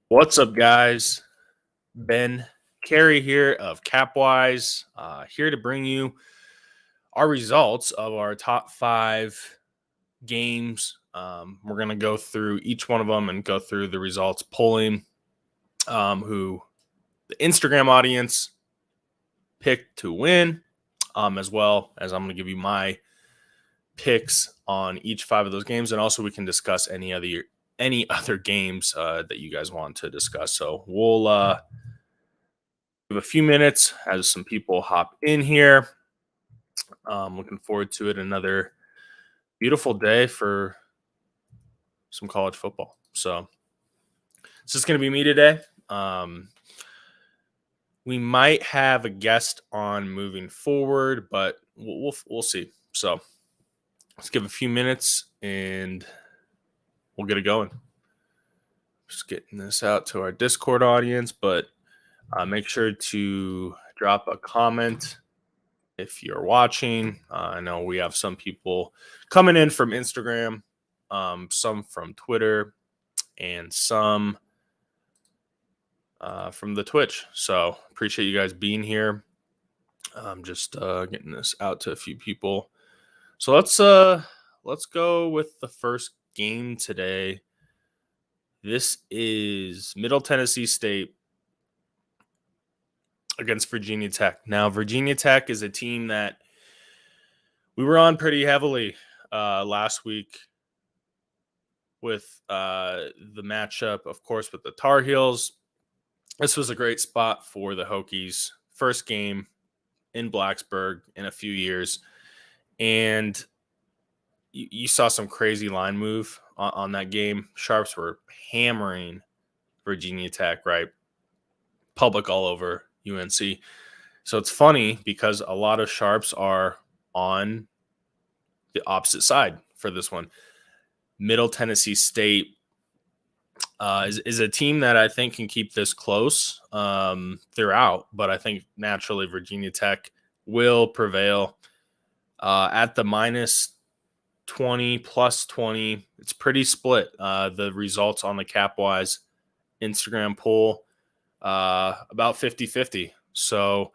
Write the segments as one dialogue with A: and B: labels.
A: What's up, guys? Ben Carey here of CapWize, here to bring you our results of our top 5 games. We're going to go through each one of them and go through the results, polling who the Instagram audience picked to win, as well as I'm going to give you my picks on each 5 of those games, and also we can discuss any other games that you guys want to discuss. So we'll give a few minutes as some people hop in here. Looking forward to it. Another beautiful day for some college football. So it's just going to be me today. We might have a guest on moving forward, but we'll see. So let's give a few minutes and we'll get it going. Just getting this out to our Discord audience, but make sure to drop a comment if you're watching. I know we have some people coming in from Instagram, some from Twitter, and some from the Twitch. So appreciate you guys being here. I'm just getting this out to a few people. So let's go with the first game today. This is Middle Tennessee State against Virginia Tech. Now, Virginia Tech is a team that we were on pretty heavily last week with the matchup, of course, with the Tar Heels. This was a great spot for the Hokies. First game in Blacksburg in a few years. And you saw some crazy line move on that game. Sharps were hammering Virginia Tech, right? Public all over UNC. So it's funny because a lot of Sharps are on the opposite side for this one. Middle Tennessee State is a team that I think can keep this close throughout, but I think naturally Virginia Tech will prevail at the minus 20, plus 20. It's pretty split. The results on the CapWize Instagram poll about 50-50. So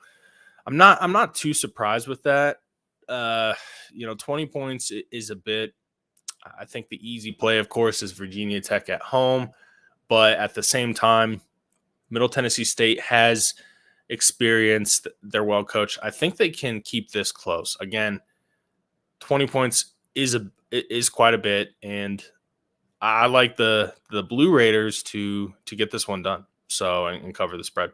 A: I'm not too surprised with that. 20 points is a bit. I think the easy play, of course, is Virginia Tech at home. But at the same time, Middle Tennessee State has experienced. They're well coached. I think they can keep this close. Again, 20 points is quite a bit, and I like the Blue Raiders to get this one done. So and cover the spread.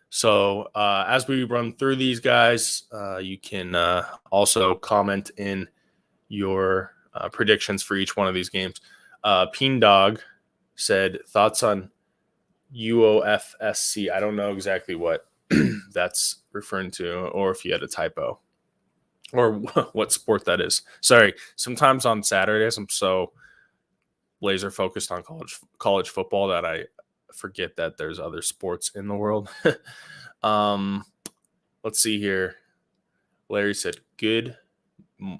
A: So as we run through these guys, you can also comment in your predictions for each one of these games. Peen Dog said thoughts on UOFSC. I don't know exactly what that's referring to, or if you had a typo, or what sport that is. Sorry. Sometimes on Saturdays, I'm so laser focused on college football that I forget that there's other sports in the world. Let's see here. Larry said, good,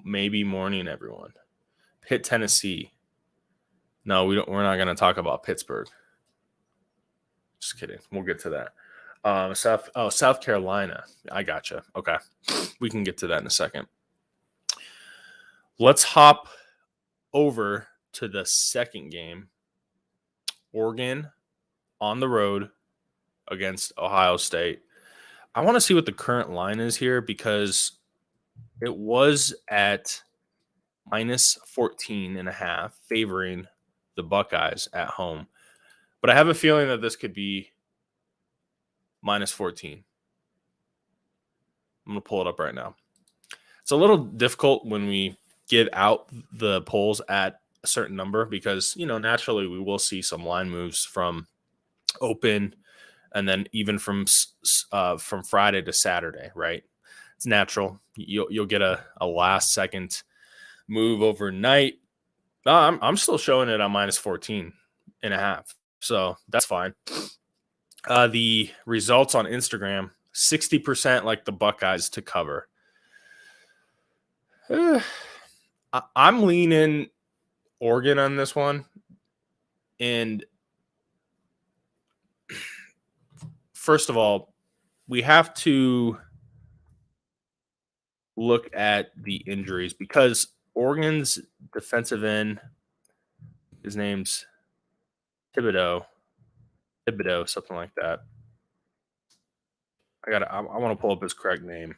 A: maybe morning, everyone. Pitt, Tennessee. No, we're not going to talk about Pittsburgh. Just kidding. We'll get to that. South Carolina. I gotcha. Okay. We can get to that in a second. Let's hop over to the second game. Oregon on the road against Ohio State. I want to see what the current line is here because it was at minus 14.5, favoring the Buckeyes at home. But I have a feeling that this could be minus 14. I'm going to pull it up right now. It's a little difficult when we give out the polls at a certain number because, naturally we will see some line moves from open and then even from Friday to Saturday, right? It's natural. You'll get a last second move overnight. I'm still showing it on minus 14.5. So that's fine. The results on Instagram, 60% like the Buckeyes to cover. I'm leaning Oregon on this one. And first of all, we have to look at the injuries because Oregon's defensive end, his name's Thibodeau, something like that. I want to pull up his correct name.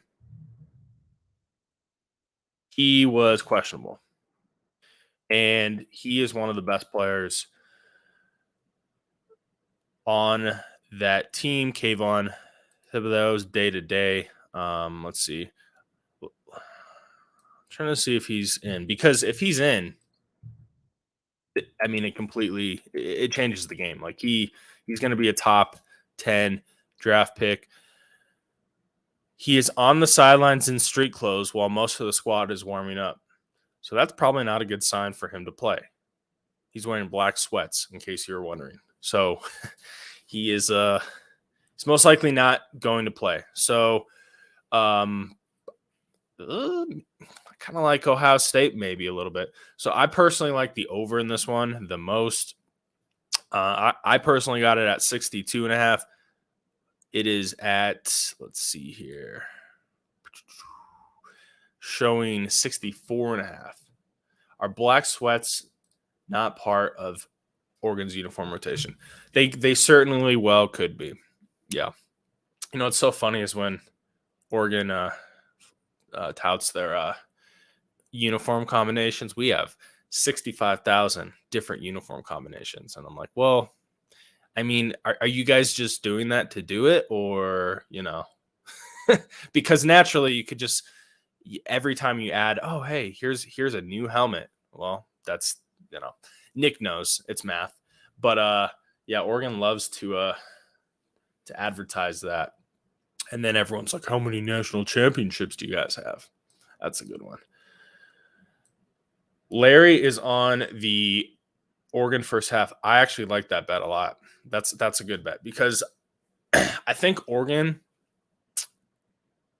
A: He was questionable, and he is one of the best players on that team. Kayvon Thibodeau's day to day. Let's see. I'm trying to see if he's in, because if he's in, I mean, it changes the game. Like he's going to be a top 10 draft pick. He is on the sidelines in street clothes while most of the squad is warming up. So that's probably not a good sign for him to play. He's wearing black sweats, in case you're wondering. So he's most likely not going to play. So I kind of like Ohio State maybe a little bit. So I personally like the over in this one the most. I personally got it at 62.5. It is at, let's see here, showing 64.5. Are black sweats not part of Oregon's uniform rotation? They certainly well could be. Yeah. You know, what's so funny is when Oregon touts their uniform combinations, we have 65,000 different uniform combinations. And I'm like, well, I mean, are you guys just doing that to do it? Or, you know, because naturally you could just, every time you add, oh, hey, here's a new helmet. Well, that's, you know, Nick knows it's math. But yeah, Oregon loves to advertise that. And then everyone's like, how many national championships do you guys have? That's a good one. Larry is on the Oregon first half. I actually like that bet a lot. That's a good bet because I think Oregon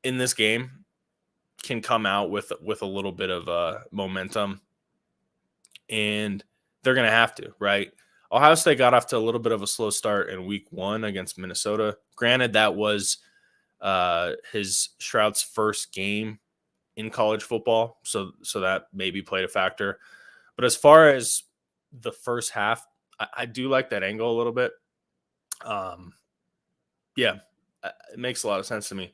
A: in this game can come out with a little bit of momentum, and they're going to have to, right? Ohio State got off to a little bit of a slow start in week 1 against Minnesota. Granted, that was his Stroud's first game in college football, so that maybe played a factor. But as far as the first half, I do like that angle a little bit. Yeah, it makes a lot of sense to me.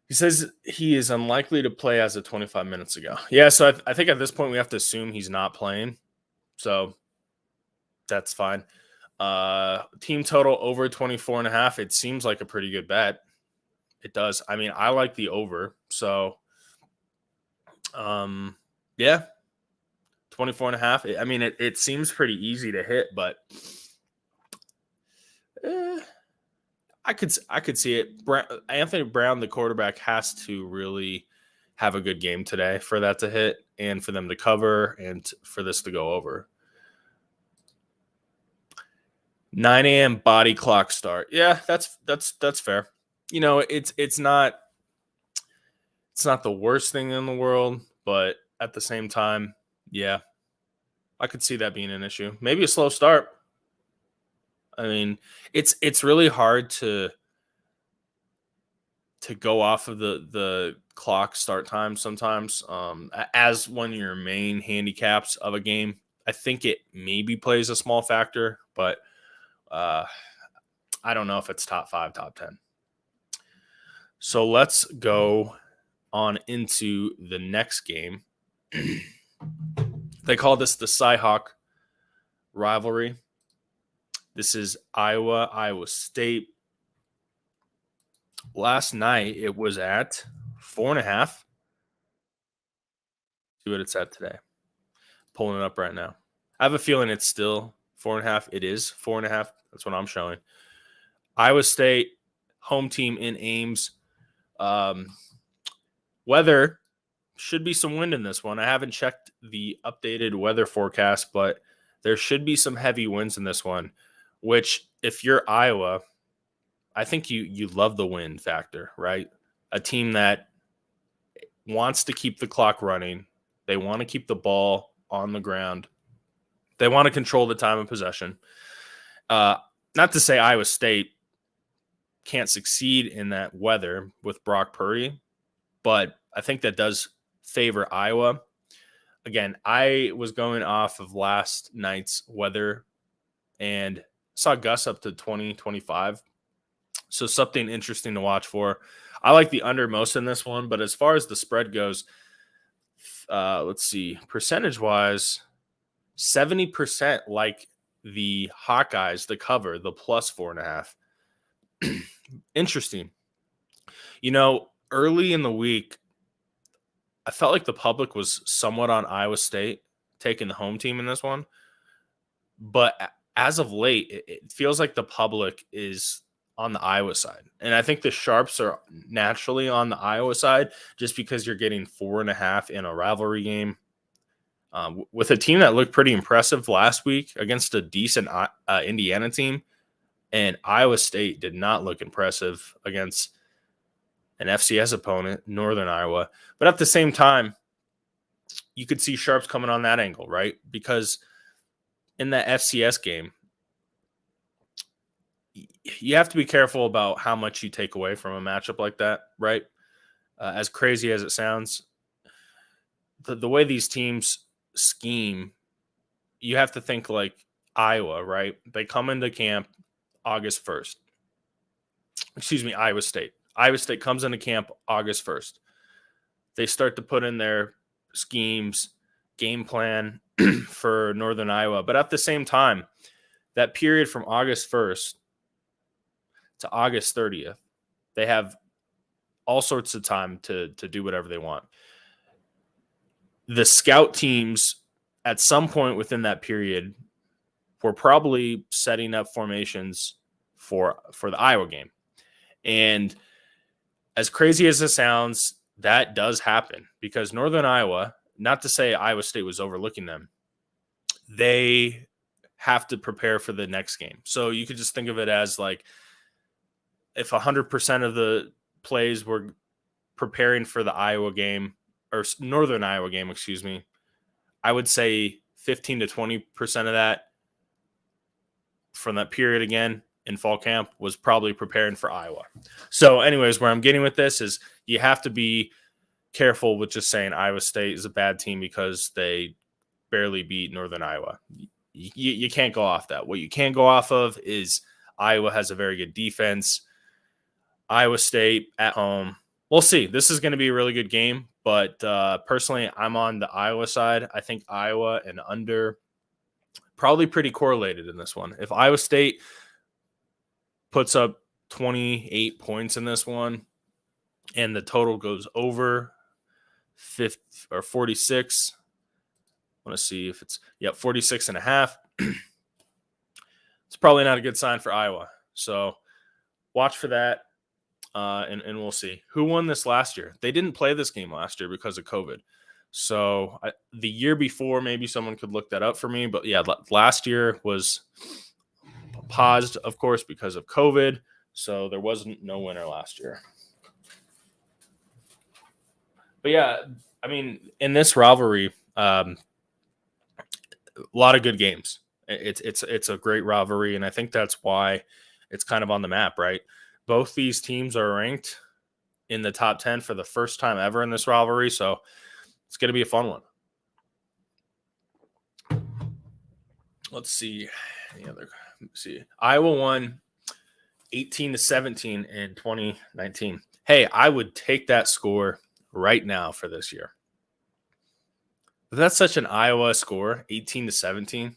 A: He says he is unlikely to play as of 25 minutes ago. Yeah, so I think at this point we have to assume he's not playing. So that's fine. Team total over 24.5. It seems like a pretty good bet. It does. I mean, I like the over. So, yeah, 24.5. I mean, it seems pretty easy to hit, but I could see it. Anthony Brown, the quarterback, has to really have a good game today for that to hit and for them to cover and for this to go over. 9 a.m. body clock start. Yeah, that's fair. You know, it's not the worst thing in the world, but at the same time, yeah, I could see that being an issue. Maybe a slow start. I mean, it's really hard to go off of the clock start time sometimes as one of your main handicaps of a game. I think it maybe plays a small factor, but I don't know if it's top 5, top 10. So let's go on into the next game. They call this the Cy-Hawk rivalry. This is Iowa State. Last night it was at 4.5. See what it's at today. Pulling it up right now. I have a feeling it's still 4.5. It is 4.5. That's what I'm showing. Iowa State, home team in Ames. Weather, should be some wind in this one. I haven't checked the updated weather forecast, but there should be some heavy winds in this one, which if you're Iowa, I think you love the wind factor, right? A team that wants to keep the clock running. They want to keep the ball on the ground. They want to control the time of possession. Not to say Iowa State can't succeed in that weather with Brock Purdy, but I think that does favor Iowa. Again, I was going off of last night's weather and saw gusts up to 20, 25. So something interesting to watch for. I like the under most in this one, but as far as the spread goes, let's see, percentage-wise, 70% like the Hawkeyes, the cover, the plus 4.5. Interesting. Early in the week, I felt like the public was somewhat on Iowa State taking the home team in this one. But as of late, it feels like the public is on the Iowa side. And I think the Sharps are naturally on the Iowa side just because you're getting 4.5 in a rivalry game. With a team that looked pretty impressive last week against a decent Indiana team. And Iowa State did not look impressive against an FCS opponent, Northern Iowa. But at the same time, you could see Sharps coming on that angle, right? Because in that FCS game, you have to be careful about how much you take away from a matchup like that, right? As crazy as it sounds, the way these teams scheme, you have to think like Iowa, right? They come into camp August 1st. Iowa State. Iowa State comes into camp August 1st. They start to put in their schemes, game plan for Northern Iowa. But at the same time, that period from August 1st to August 30th, they have all sorts of time to do whatever they want. The scout teams at some point within that period were probably setting up formations for the Iowa game. And as crazy as it sounds, that does happen because Northern Iowa, not to say Iowa State was overlooking them, they have to prepare for the next game. So you could just think of it as like if 100% of the plays were preparing for the Iowa game or Northern Iowa game, I would say 15 to 20% of that from that period again in fall camp was probably preparing for Iowa. So anyways, where I'm getting with this is you have to be careful with just saying Iowa State is a bad team because they barely beat Northern Iowa. You can't go off that. What you can go off of is Iowa has a very good defense. Iowa State at home. We'll see. This is going to be a really good game, but personally, I'm on the Iowa side. I think Iowa and under probably pretty correlated in this one. If Iowa State puts up 28 points in this one and the total goes over 50 or 46, I want to see if it's 46.5. It's probably not a good sign for Iowa. So watch for that. And we'll see. Who won this last year? They didn't play this game last year because of COVID. So the year before, maybe someone could look that up for me. But yeah, last year was paused, of course, because of COVID. So there wasn't no winner last year. But yeah, I mean, in this rivalry, a lot of good games. It's a great rivalry, and I think that's why it's kind of on the map, right? Both these teams are ranked in the top 10 for the first time ever in this rivalry, so it's going to be a fun one. Let's see. Iowa won 18-17 in 2019. Hey, I would take that score right now for this year. But that's such an Iowa score, 18-17. Is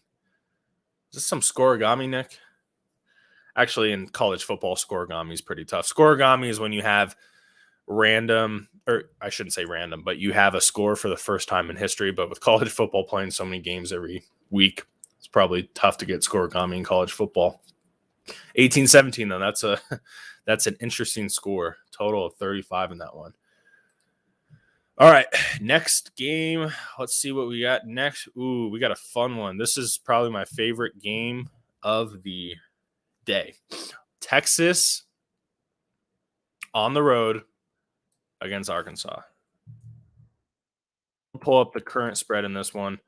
A: this some scoregami, Nick? Actually, in college football, scoregami is pretty tough. Scoregami is when you have random, or I shouldn't say random, but you have a score for the first time in history. But with college football playing so many games every week, it's probably tough to get scoregami in college football. 18-17, though, that's an interesting score. Total of 35 in that one. All right, next game. Let's see what we got next. Ooh, we got a fun one. This is probably my favorite game of the day. Texas on the road against Arkansas. Pull up the current spread in this one.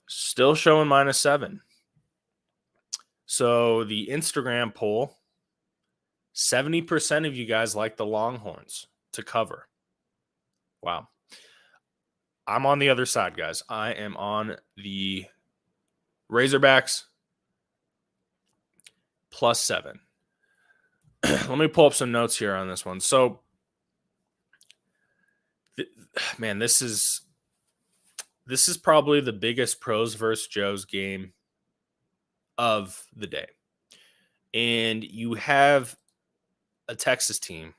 A: Still showing -7. So the Instagram poll 70% of you guys like the Longhorns to cover. Wow. I'm on the other side, guys. I am on the Razorbacks +7. Let me pull up some notes here on this one. So, man, this is probably the biggest pros versus Joes game of the day. And you have a Texas team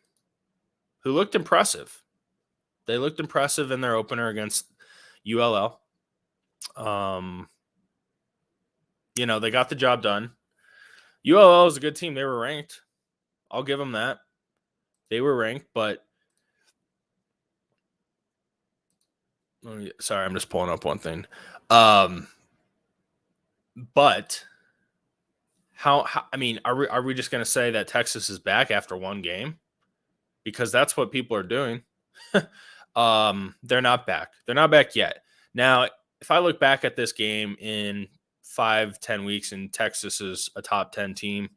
A: who looked impressive. They looked impressive in their opener against ULL. They got the job done. ULL is a good team. They were ranked. I'll give them that. They were ranked, but sorry, I'm just pulling up one thing. But how I mean, are we just going to say that Texas is back after one game? Because that's what people are doing. They're not back. They're not back yet. Now, if I look back at this game in 5-10 weeks and Texas is a top 10 team,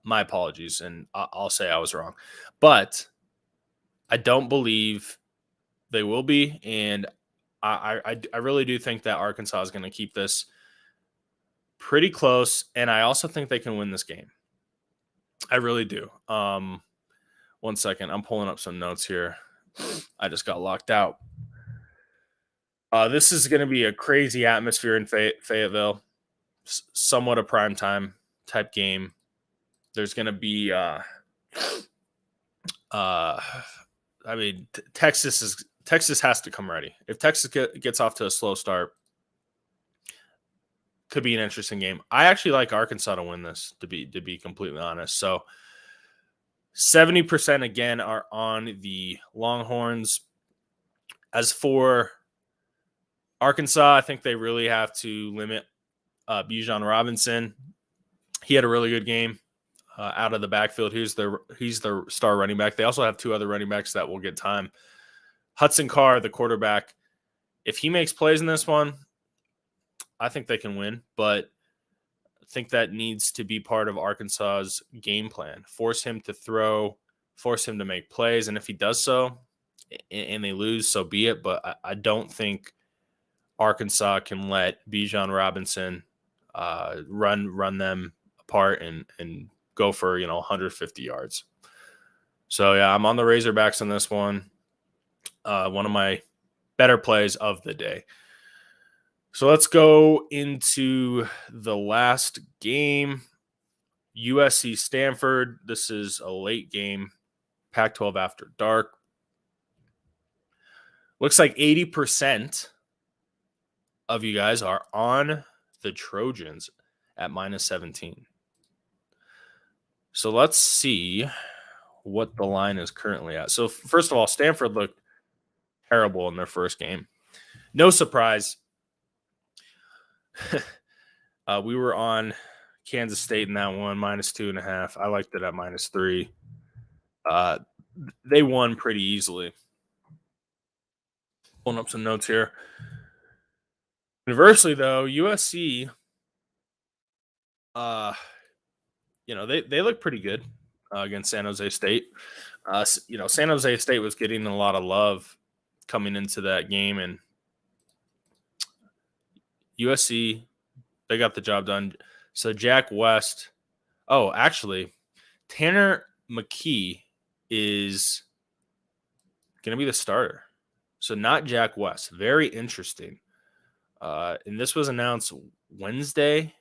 A: my apologies, and I'll say I was wrong. But I don't believe they will be, and I really do think that Arkansas is going to keep this pretty close, and I also think they can win this game. I really do. 1 second. I'm pulling up some notes here. I just got locked out. This is going to be a crazy atmosphere in Fayetteville. Somewhat a primetime type game. There's going to be, Texas has to come ready. If Texas gets off to a slow start, could be an interesting game. I actually like Arkansas to win this, to be completely honest. So 70% again are on the Longhorns. As for Arkansas, I think they really have to limit Bijan Robinson. He had a really good game out of the backfield. He's the star running back. They also have two other running backs that will get time. Hudson Carr, the quarterback, if he makes plays in this one, I think they can win. But I think that needs to be part of Arkansas's game plan. Force him to throw, force him to make plays. And if he does so and they lose, so be it. But I don't think Arkansas can let Bijan Robinson run them apart and go for 150 yards. So yeah, I'm on the Razorbacks on this one. One of my better plays of the day. So let's go into the last game. USC Stanford. This is a late game. Pac-12 after dark. Looks like 80% of you guys are on the Trojans at -17. So let's see what the line is currently at. So first of all, Stanford looked terrible in their first game. No surprise. We were on Kansas State in that one, -2.5. I liked it at -3. They won pretty easily. Pulling up some notes here. Conversely, though, USC, they look pretty good against San Jose State. San Jose State was getting a lot of love coming into that game, and USC, they got the job done. So Jack West. Oh, actually, Tanner McKee is going to be the starter. So not Jack West. Very interesting. And this was announced Wednesday.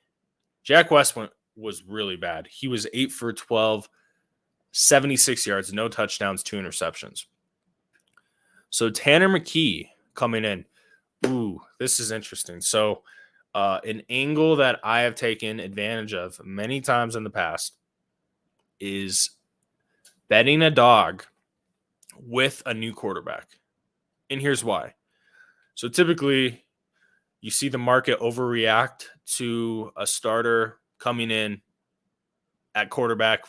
A: Jack West was really bad. He was 8 for 12, 76 yards, no touchdowns, 2 interceptions. So Tanner McKee coming in. Ooh, this is interesting. So an angle that I have taken advantage of many times in the past is betting a dog with a new quarterback. And here's why. So typically you see the market overreact to a starter coming in at quarterback,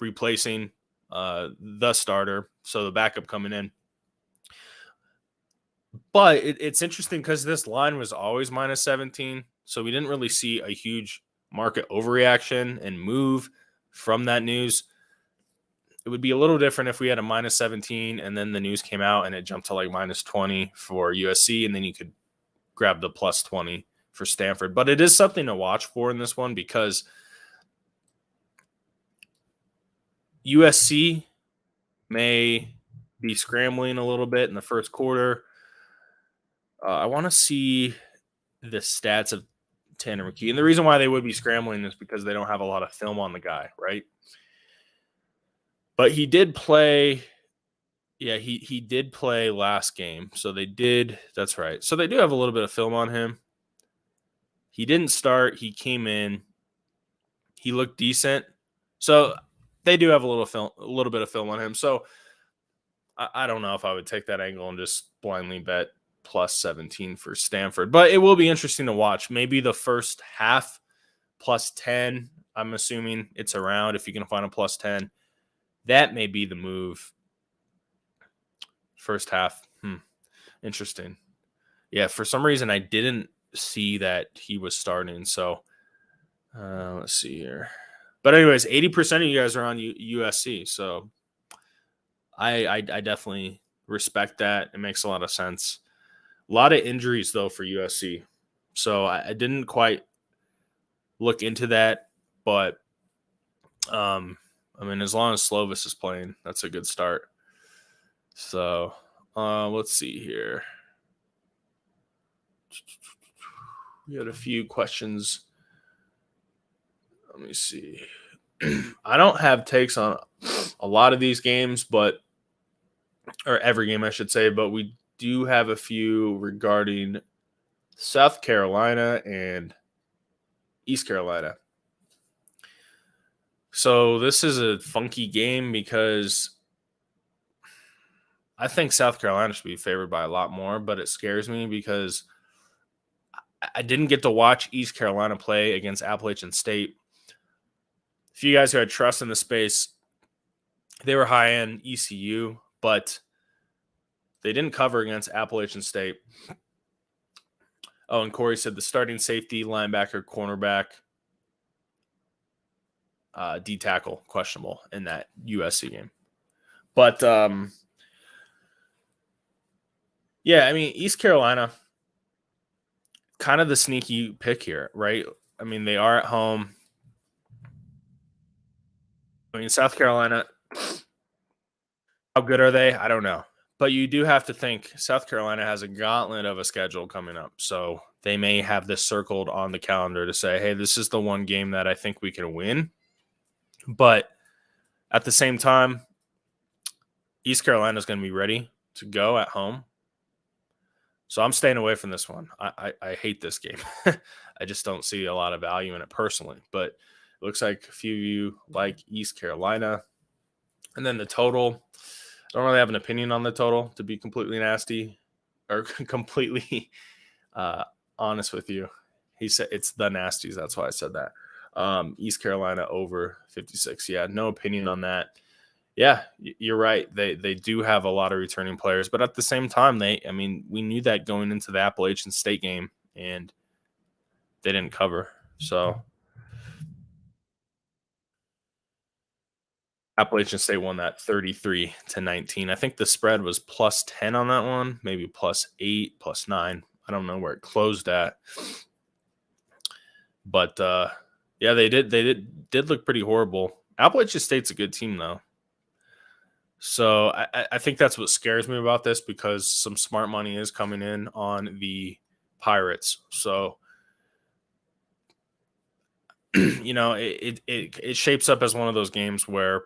A: replacing the starter, so the backup coming in. But it's interesting because this line was always -17, so we didn't really see a huge market overreaction and move from that news. It would be a little different if we had a minus 17 and then the news came out and it jumped to like minus 20 for USC, and then you could grab the plus 20 for Stanford. But it is something to watch for in this one because USC may be scrambling a little bit in the first quarter. I want to see the stats of Tanner McKee. And the reason why they would be scrambling is because they don't have a lot of film on the guy, right? But he did play. Yeah, he did play last game. So they did. That's right. So they do have a little bit of film on him. He didn't start. He came in. He looked decent. So they do have a little bit of film on him. So I don't know if I would take that angle and just blindly bet plus 17 for Stanford. But it will be interesting to watch. Maybe the first half plus 10. I'm assuming it's around if you can find a plus 10. That may be the move. First half. Interesting. Yeah, for some reason I didn't see that he was starting. So let's see here. But anyways, 80% of you guys are on USC. So I definitely respect that. It makes a lot of sense. A lot of injuries, though, for USC. So I didn't quite look into that. But, I mean, as long as Slovis is playing, that's a good start. So let's see here. We had a few questions. Let me see. I don't have takes on a lot of these games, or every game, I should say, but we do have a few regarding South Carolina and East Carolina. So this is a funky game because I think South Carolina should be favored by a lot more, but it scares me because I didn't get to watch East Carolina play against Appalachian State. If you guys who had trust in the space, they were high end ECU, but they didn't cover against Appalachian State. Oh, and Corey said the starting safety, linebacker, cornerback, D tackle, questionable in that USC game. But yeah, I mean, East Carolina, kind of the sneaky pick here, right? I mean, they are at home. I mean, South Carolina, how good are they? I don't know. But you do have to think South Carolina has a gauntlet of a schedule coming up. So they may have this circled on the calendar to say, hey, this is the one game that I think we can win. But at the same time, East Carolina is going to be ready to go at home. So I'm staying away from this one. I hate this game. I just don't see a lot of value in it personally. But it looks like a few of you like East Carolina. And then the total, I don't really have an opinion on the total, to be completely nasty or completely honest with you. He said it's the nasties. That's why I said that. East Carolina over 56. Yeah, no opinion on that. Yeah, you're right. They do have a lot of returning players, but at the same time, we knew that going into the Appalachian State game, and they didn't cover. So Appalachian State won that 33-19. I think the spread was plus 10 on that one, maybe plus 8, plus 9. I don't know where it closed at, but yeah, they did look pretty horrible. Appalachian State's a good team though. So I think that's what scares me about this, because some smart money is coming in on the Pirates. So, it shapes up as one of those games where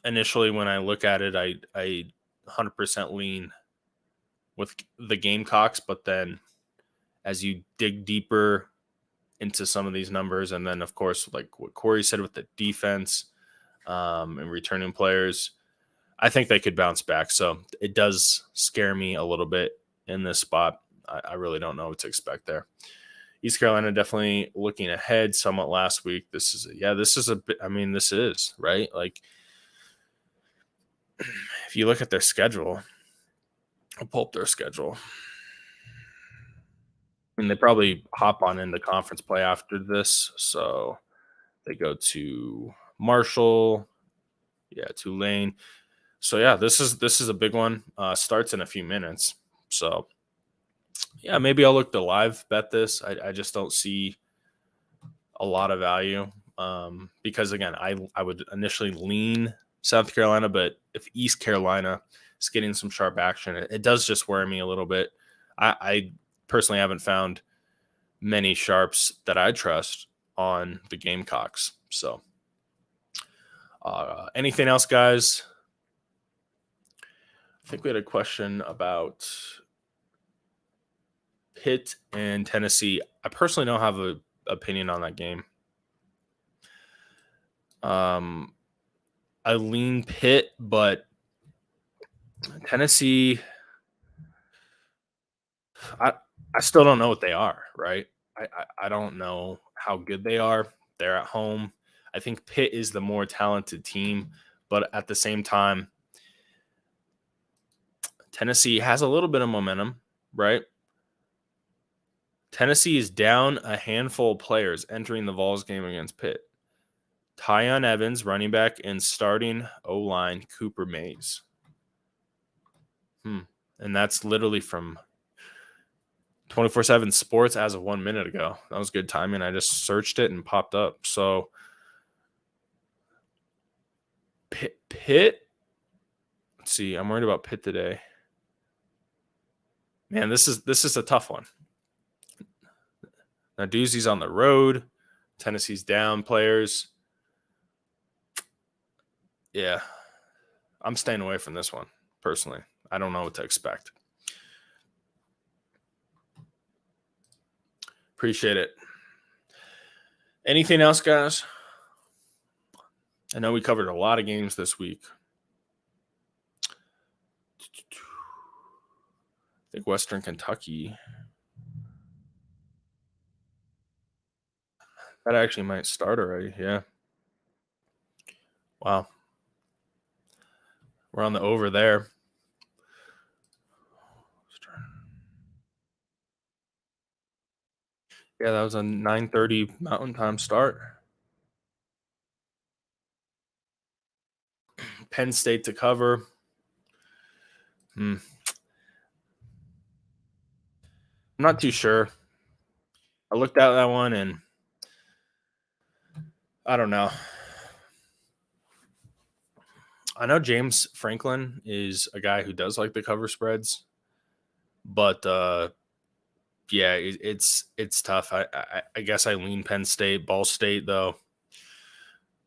A: initially when I look at it, I 100% lean with the Gamecocks. But then as you dig deeper into some of these numbers, and then, of course, like what Corey said with the defense and returning players, I think they could bounce back. So it does scare me a little bit in this spot. I really don't know what to expect there. East Carolina definitely looking ahead somewhat last week. This is right. Like, if you look at their schedule, I'll pull up their schedule. I mean, they probably hop on into conference play after this. So They go to Marshall. Yeah, Tulane. So yeah, this is a big one. Starts in a few minutes. So yeah, maybe I'll look to live bet this. I just don't see a lot of value because again, I would initially lean South Carolina, but if East Carolina is getting some sharp action, it does just worry me a little bit. I personally haven't found many sharps that I trust on the Gamecocks. So anything else, guys? I think we had a question about Pitt and Tennessee. I personally don't have an opinion on that game. I lean Pitt, but Tennessee, I still don't know what they are, right? I don't know how good they are. They're at home. I think Pitt is the more talented team, but at the same time, Tennessee has a little bit of momentum, right? Tennessee is down a handful of players entering the Vols game against Pitt. Tyon Evans, running back, and starting O-line Cooper Mays. And that's literally from 24/7 Sports as of 1 minute ago. That was good timing. I just searched it and popped up. So Pitt. Let's see. I'm worried about Pitt today. Man, this is a tough one. Now Doozy's on the road. Tennessee's down players. Yeah, I'm staying away from this one personally. I don't know what to expect. Appreciate it. Anything else, guys? I know we covered a lot of games this week. I think Western Kentucky. That actually might start already. Yeah. Wow. We're on the over there. Yeah, that was a 9:30 Mountain Time start. Penn State to cover. I'm not too sure. I looked at that one and I don't know. I know James Franklin is a guy who does like the cover spreads, but yeah, it's tough. I guess I lean Penn State. Ball State though,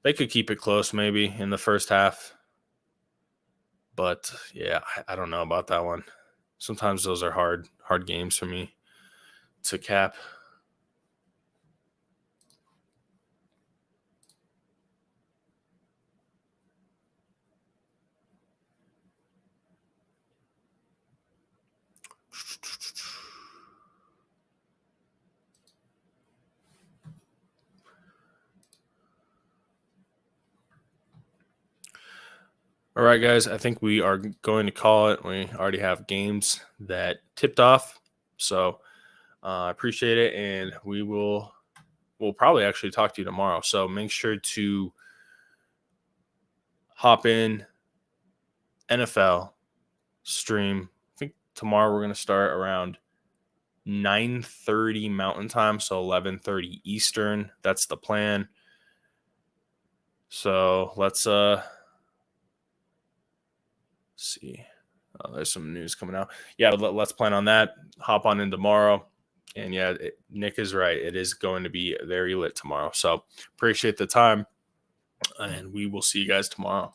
A: they could keep it close maybe in the first half, but yeah, I don't know about that one. Sometimes those are hard games for me to cap. All right, guys, I think we are going to call it. We already have games that tipped off. So I appreciate it. And we'll probably actually talk to you tomorrow. So make sure to hop in NFL stream. I think tomorrow we're going to start around 9:30 Mountain Time. So 11:30 Eastern. That's the plan. So let's see. Oh, there's some news coming out. Yeah, let's plan on that. Hop on in tomorrow. And yeah, Nick is right. It is going to be very lit tomorrow. So appreciate the time. And we will see you guys tomorrow.